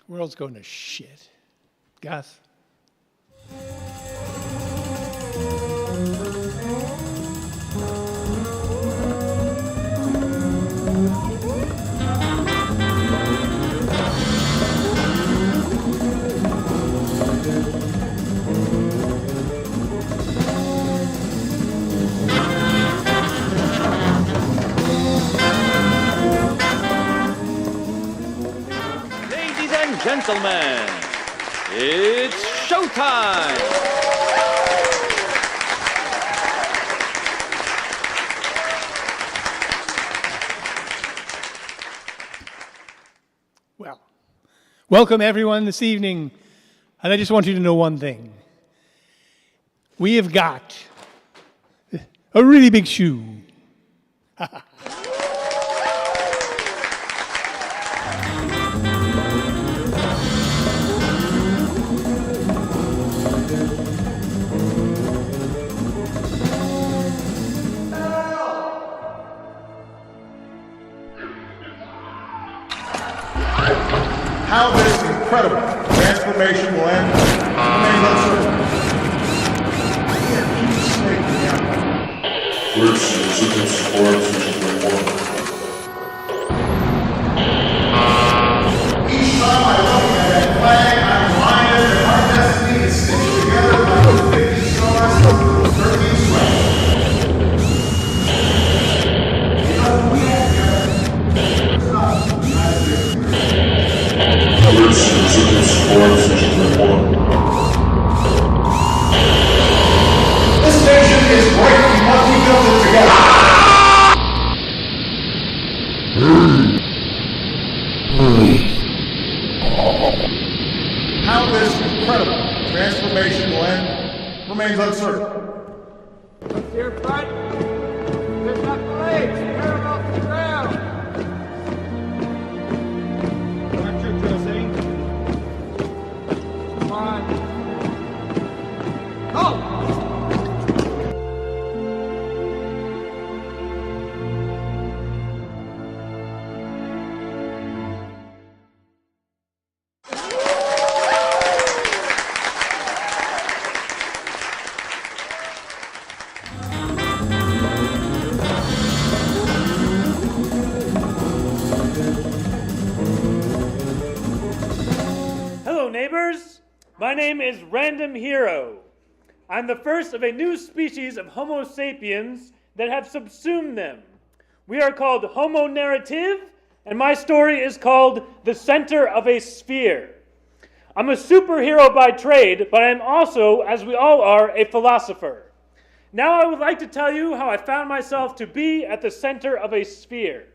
World's going to shit. Gus? Gentlemen, it's showtime! Well, welcome everyone this evening, and I just want you to know one thing. We have got a really big shoe. How this incredible transformation will end remains uncertain. Each time I look at that flag, I'm reminded that our destiny is stitched together by those 50 stars of Turkey sweat. Because we all together, it's not united. This nation is great because we built it together. How this incredible transformation will end remains uncertain. Look to your front. Lift up the legs. Tear them off the ground. Watch your Josie. Come on. Go! Hello, neighbors. My name is Random Hero. I'm the first of a new species of Homo sapiens that have subsumed them. We are called Homo narrative, and my story is called The Center of a Sphere. I'm a superhero by trade, but I am also, as we all are, a philosopher. Now I would like to tell you how I found myself to be at the center of a sphere.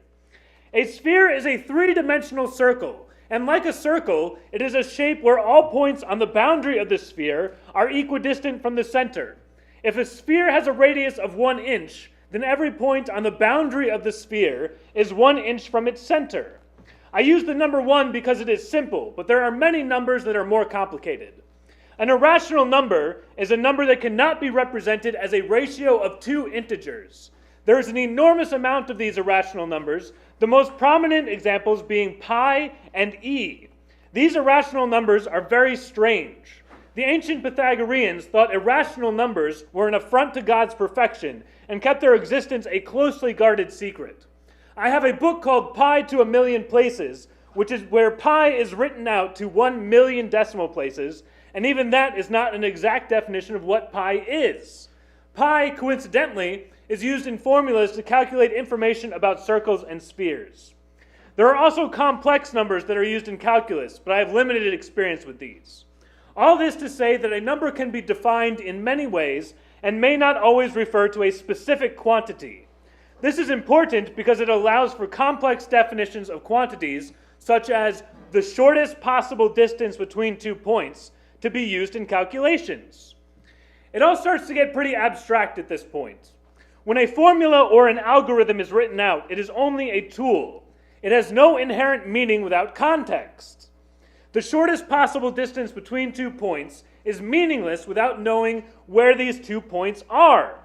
A sphere is a three-dimensional circle. And like a circle, it is a shape where all points on the boundary of the sphere are equidistant from the center. If a sphere has a radius of 1 inch, then every point on the boundary of the sphere is 1 inch from its center. I use the number 1 because it is simple, but there are many numbers that are more complicated. An irrational number is a number that cannot be represented as a ratio of 2 integers. There is an enormous amount of these irrational numbers, the most prominent examples being pi and e. These irrational numbers are very strange. The ancient Pythagoreans thought irrational numbers were an affront to God's perfection and kept their existence a closely guarded secret. I have a book called Pi to a Million Places, which is where pi is written out to 1 million decimal places, and even that is not an exact definition of what pi is. Pi, coincidentally, is used in formulas to calculate information about circles and spheres. There are also complex numbers that are used in calculus, but I have limited experience with these. All this to say that a number can be defined in many ways and may not always refer to a specific quantity. This is important because it allows for complex definitions of quantities, such as the shortest possible distance between 2 points, to be used in calculations. It all starts to get pretty abstract at this point. When a formula or an algorithm is written out, it is only a tool. It has no inherent meaning without context. The shortest possible distance between 2 points is meaningless without knowing where these 2 points are.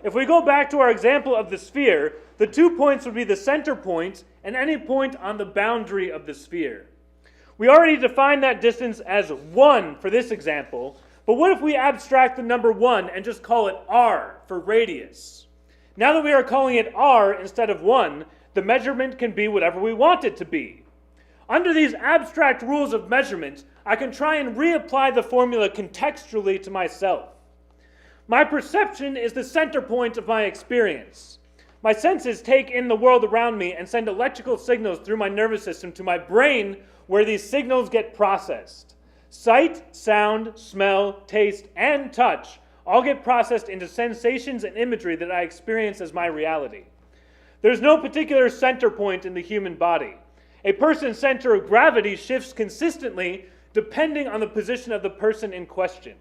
If we go back to our example of the sphere, the 2 points would be the center point and any point on the boundary of the sphere. We already defined that distance as 1 for this example, but what if we abstract the number 1 and just call it r for radius? Now that we are calling it r instead of 1, the measurement can be whatever we want it to be. Under these abstract rules of measurement, I can try and reapply the formula contextually to myself. My perception is the center point of my experience. My senses take in the world around me and send electrical signals through my nervous system to my brain, where these signals get processed. Sight, sound, smell, taste, and touch all get processed into sensations and imagery that I experience as my reality. There's no particular center point in the human body. A person's center of gravity shifts consistently depending on the position of the person in question.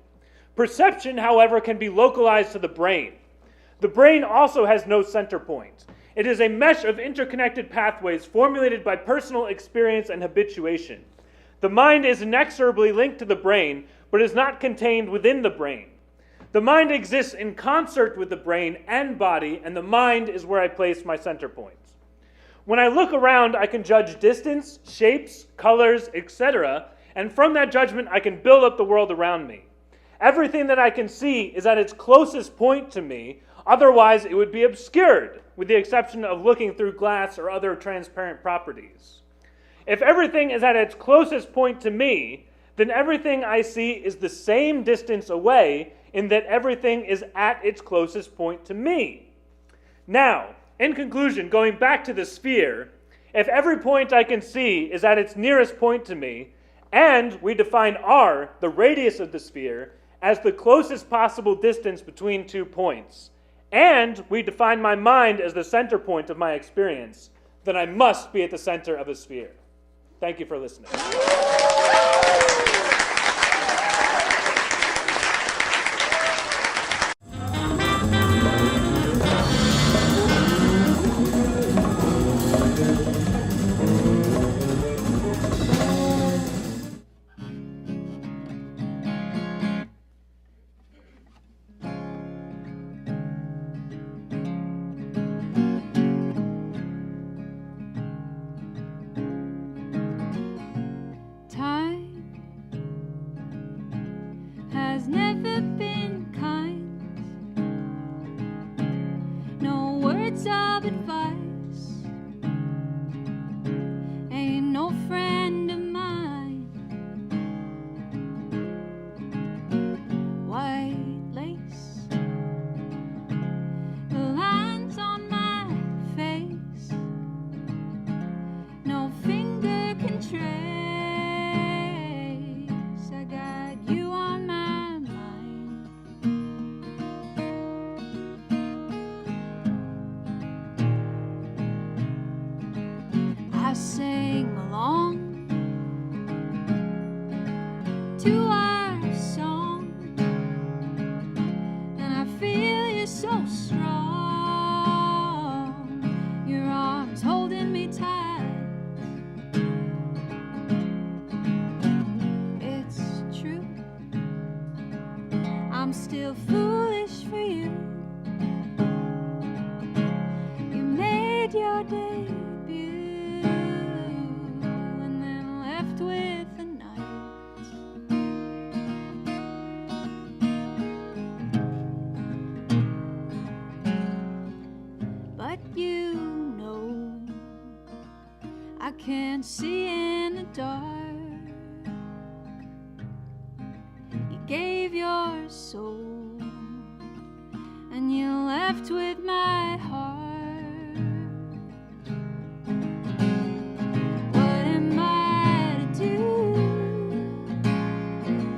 Perception, however, can be localized to the brain. The brain also has no center point. It is a mesh of interconnected pathways formulated by personal experience and habituation. The mind is inexorably linked to the brain, but is not contained within the brain. The mind exists in concert with the brain and body, and the mind is where I place my center point. When I look around, I can judge distance, shapes, colors, etc., and from that judgment, I can build up the world around me. Everything that I can see is at its closest point to me, otherwise it would be obscured, with the exception of looking through glass or other transparent properties. If everything is at its closest point to me, then everything I see is the same distance away, in that everything is at its closest point to me. Now, in conclusion, going back to the sphere, if every point I can see is at its nearest point to me, and we define r, the radius of the sphere, as the closest possible distance between 2 points, and we define my mind as the center point of my experience, then I must be at the center of a sphere. Thank you for listening. Has never been kind. No words of advice. Ain't no friend of mine. White lace, the lines on my face. No finger can trace. I got you on my mind. I sing along to our song, and I feel you so strong. Your arms holding me tight. It's true, I'm still foolish for you. You made your debut and then left with the night. But you know I can't see in the dark. You gave your soul and you left with my heart. What am I to do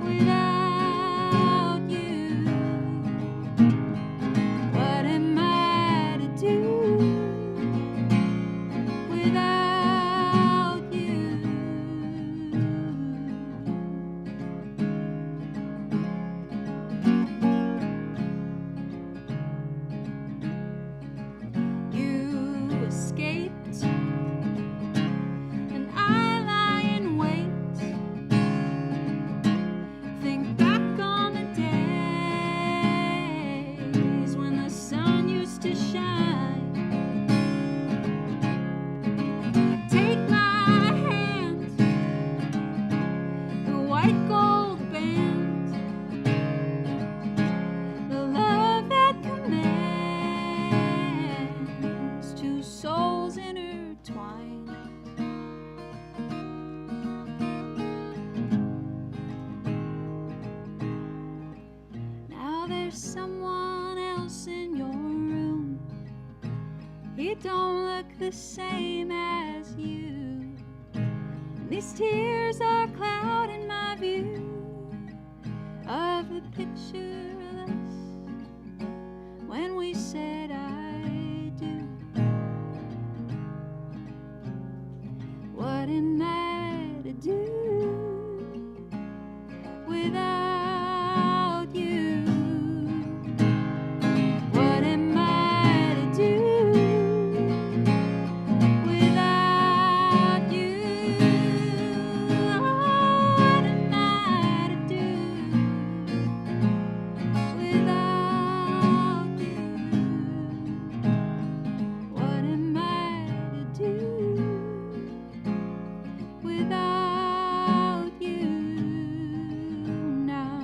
without you? What am I to do without you? we don't look the same as you. And these tears are clouding my view of the picture of us when we said I do. What am I to do without you? What am I to do without you? Oh, what am I to do without you? What am I to do without you now?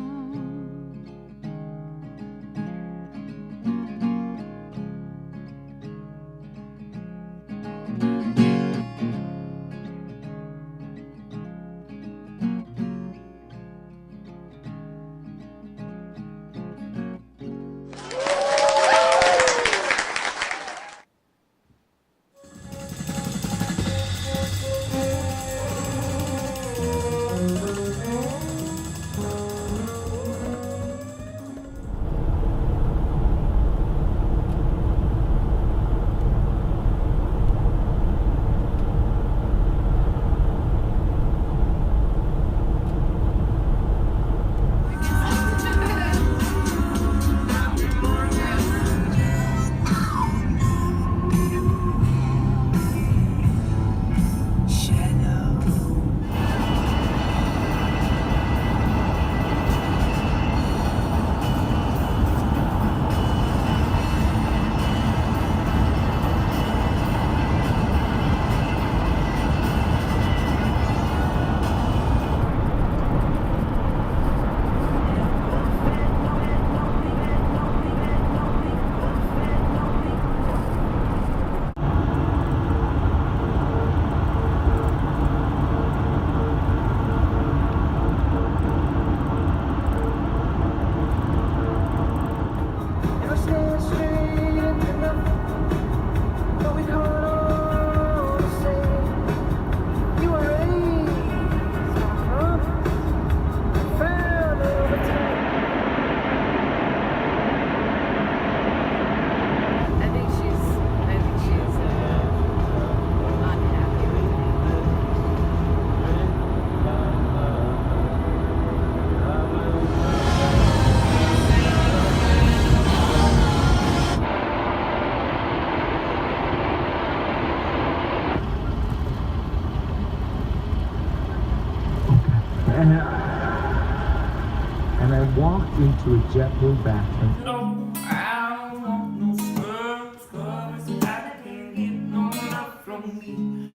Unhappy with And I walked into a JetBlue bathroom. No, I don't want no scrubs, cause I can't get no love from me.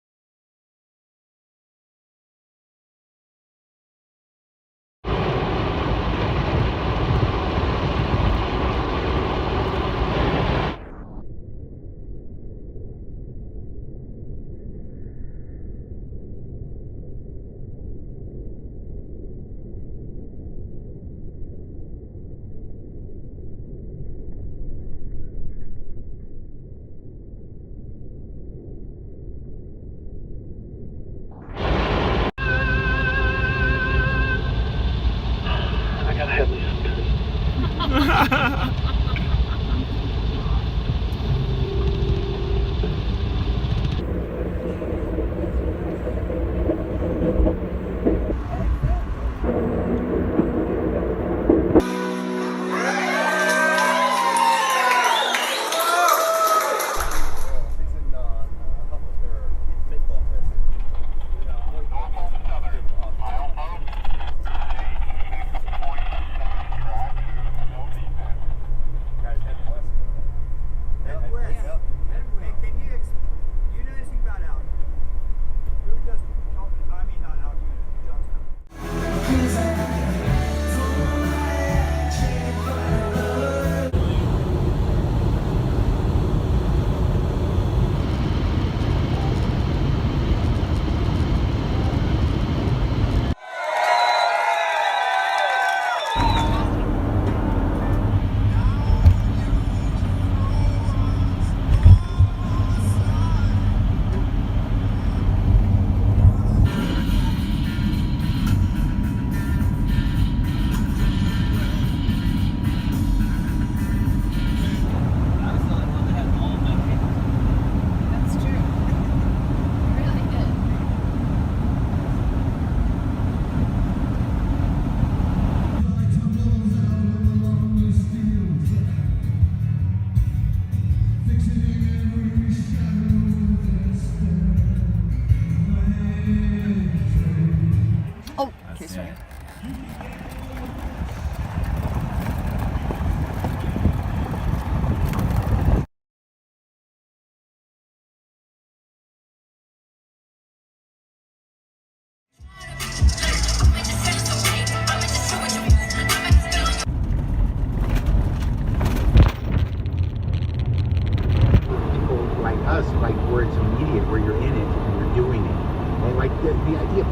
the idea.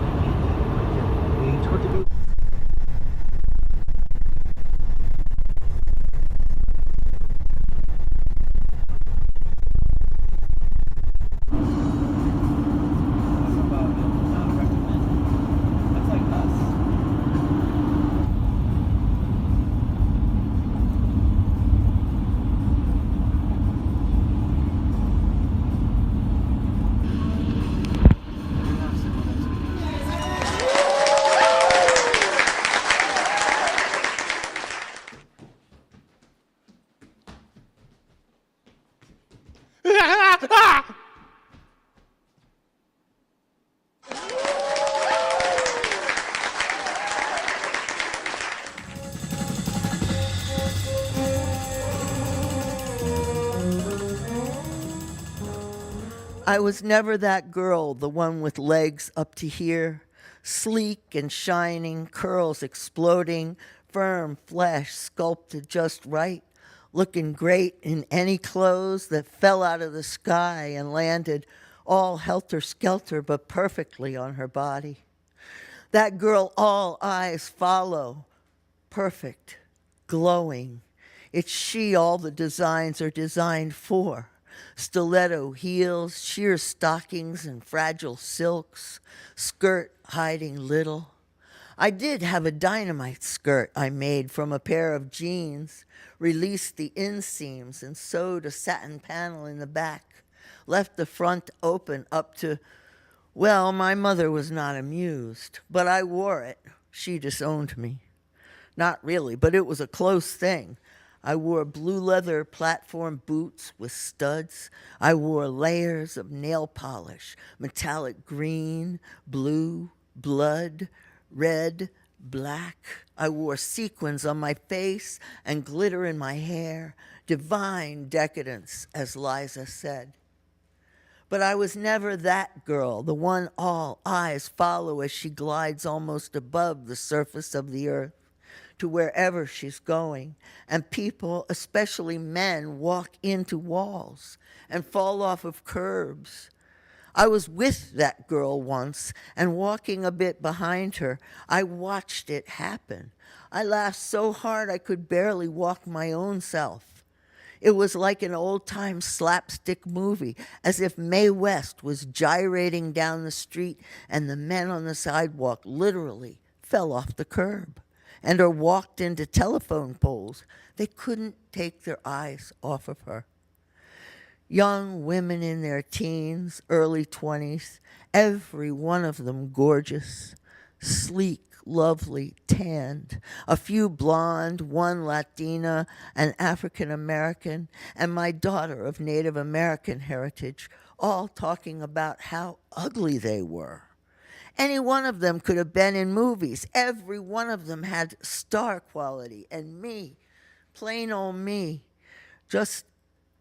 It's hard to do. I was never that girl, the one with legs up to here, sleek and shining, curls exploding, firm flesh sculpted just right, looking great in any clothes that fell out of the sky and landed all helter-skelter but perfectly on her body. That girl all eyes follow, perfect, glowing. It's she all the designs are designed for. Stiletto heels, sheer stockings and fragile silks, skirt hiding little. I did have a dynamite skirt I made from a pair of jeans, released the inseams and sewed a satin panel in the back, left the front open up to, well, my mother was not amused, but I wore it. She disowned me. Not really, but it was a close thing. I wore blue leather platform boots with studs. I wore layers of nail polish, metallic green, blue, blood, red, black. I wore sequins on my face and glitter in my hair. Divine decadence, as Liza said. But I was never that girl, the one all eyes follow as she glides almost above the surface of the earth to wherever she's going, and people, especially men, walk into walls and fall off of curbs. I was with that girl once, and walking a bit behind her, I watched it happen. I laughed so hard I could barely walk my own self. It was like an old-time slapstick movie, as if Mae West was gyrating down the street and the men on the sidewalk literally fell off the curb and or walked into telephone poles. They couldn't take their eyes off of her. Young women in their teens, early 20s, every one of them gorgeous, sleek, lovely, tanned, a few blonde, one Latina, an African American, and my daughter of Native American heritage, all talking about how ugly they were. Any one of them could have been in movies. Every one of them had star quality. And me, plain old me, just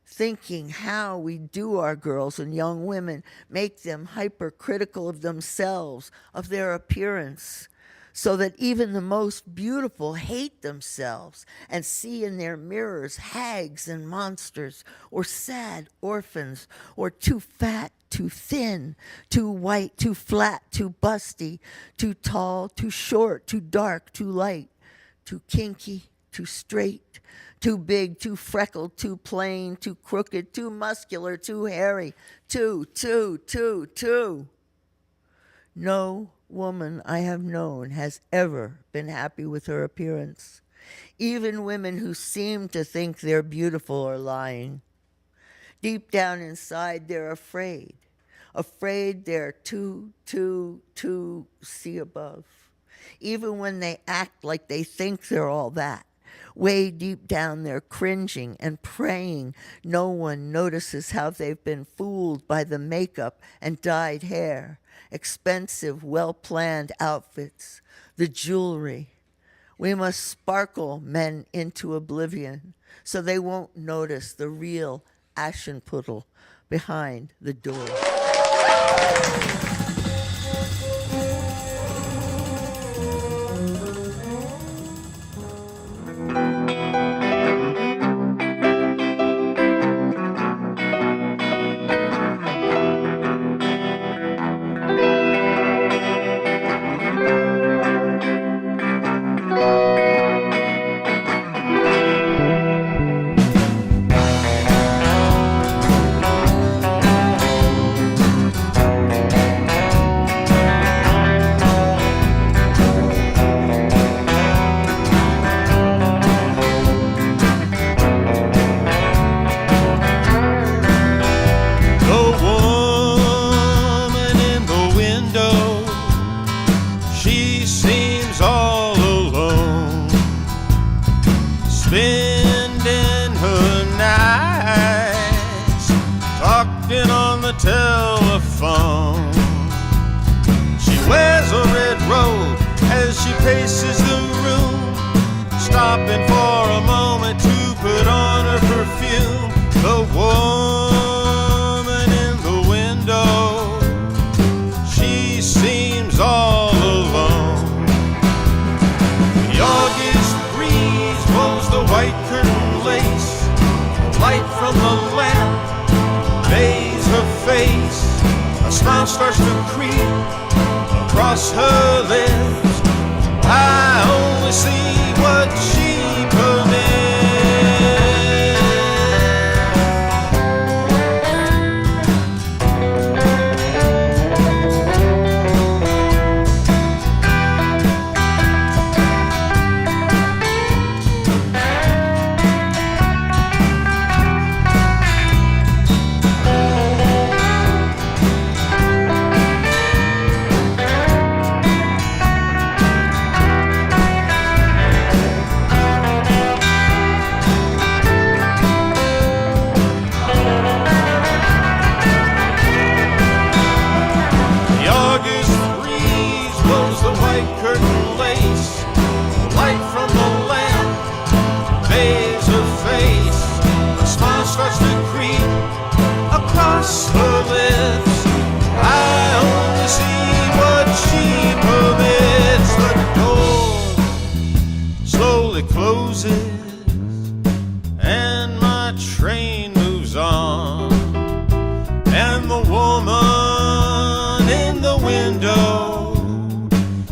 thinking how we do our girls and young women, make them hypercritical of themselves, of their appearance, so that even the most beautiful hate themselves and see in their mirrors hags and monsters, or sad orphans, or too fat, too thin, too white, too flat, too busty, too tall, too short, too dark, too light, too kinky, too straight, too big, too freckled, too plain, too crooked, too muscular, too hairy, too. No woman I have known has ever been happy with her appearance. Even women who seem to think they're beautiful are lying. Deep down inside, they're afraid they're too see above. Even when they act like they think they're all that, way deep down they're cringing and praying no one notices how they've been fooled by the makeup and dyed hair, expensive, well-planned outfits, the jewelry. We must sparkle men into oblivion so they won't notice the real Aschenputtel behind the door. telephone. She wears a red robe as she paces the room, stopping for a moment to put on her perfume. The woman in the window, she seems all alone. The August breeze blows the white curtain lace, light from the lamp bathes her face. A smile starts to creep across her lips. I only see what she permits. And my train moves on, and the woman in the window,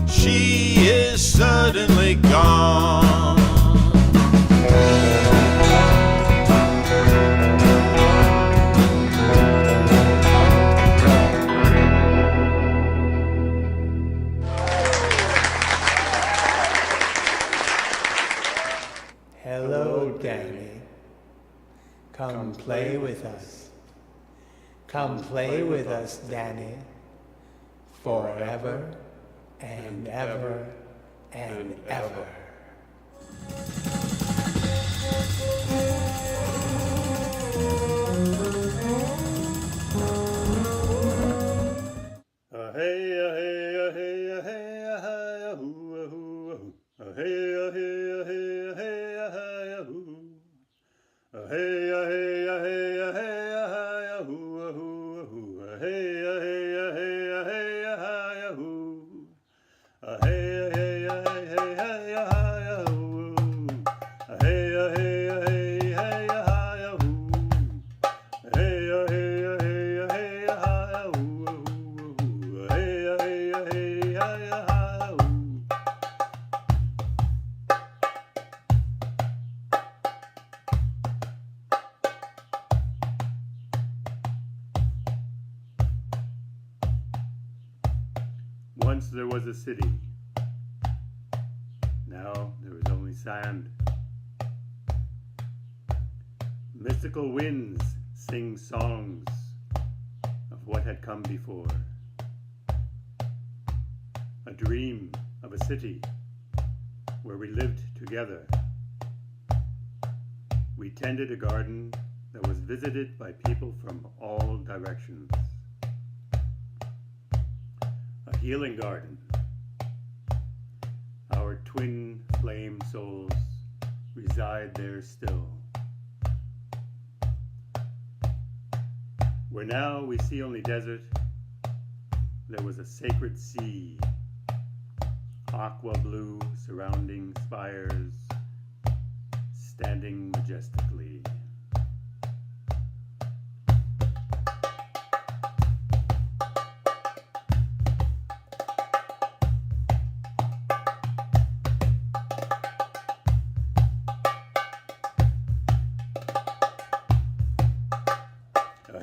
she is suddenly gone. Hello, Danny. Come play with us. Come play with us, Danny. Forever and ever and ever. Once there was a city. Now there is only sand. Mystical winds sing songs of what had come before. A dream of a city where we lived together. We tended a garden that was visited by people from all directions. A healing garden. Our twin flame souls reside there still. Where now we see only desert, there was a sacred sea, aqua blue surrounding spires, standing majestically.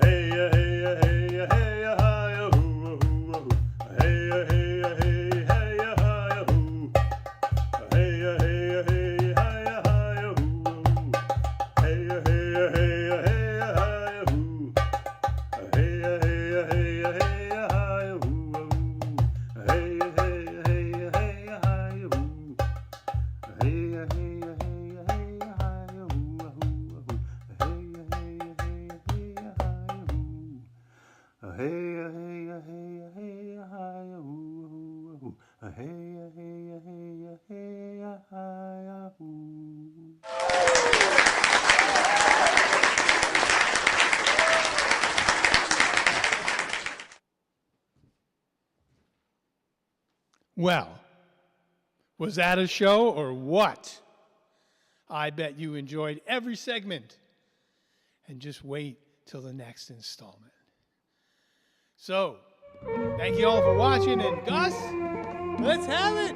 Hey, hey, a hey, a hey, a hey, a hi, a hoo, a hoo, a hey, a hey, a hey, a hey, a hi, a hoo. Well, was that a show or what? I bet you enjoyed every segment. And just wait till the next installment. So, thank you all for watching, and Gus, let's have it!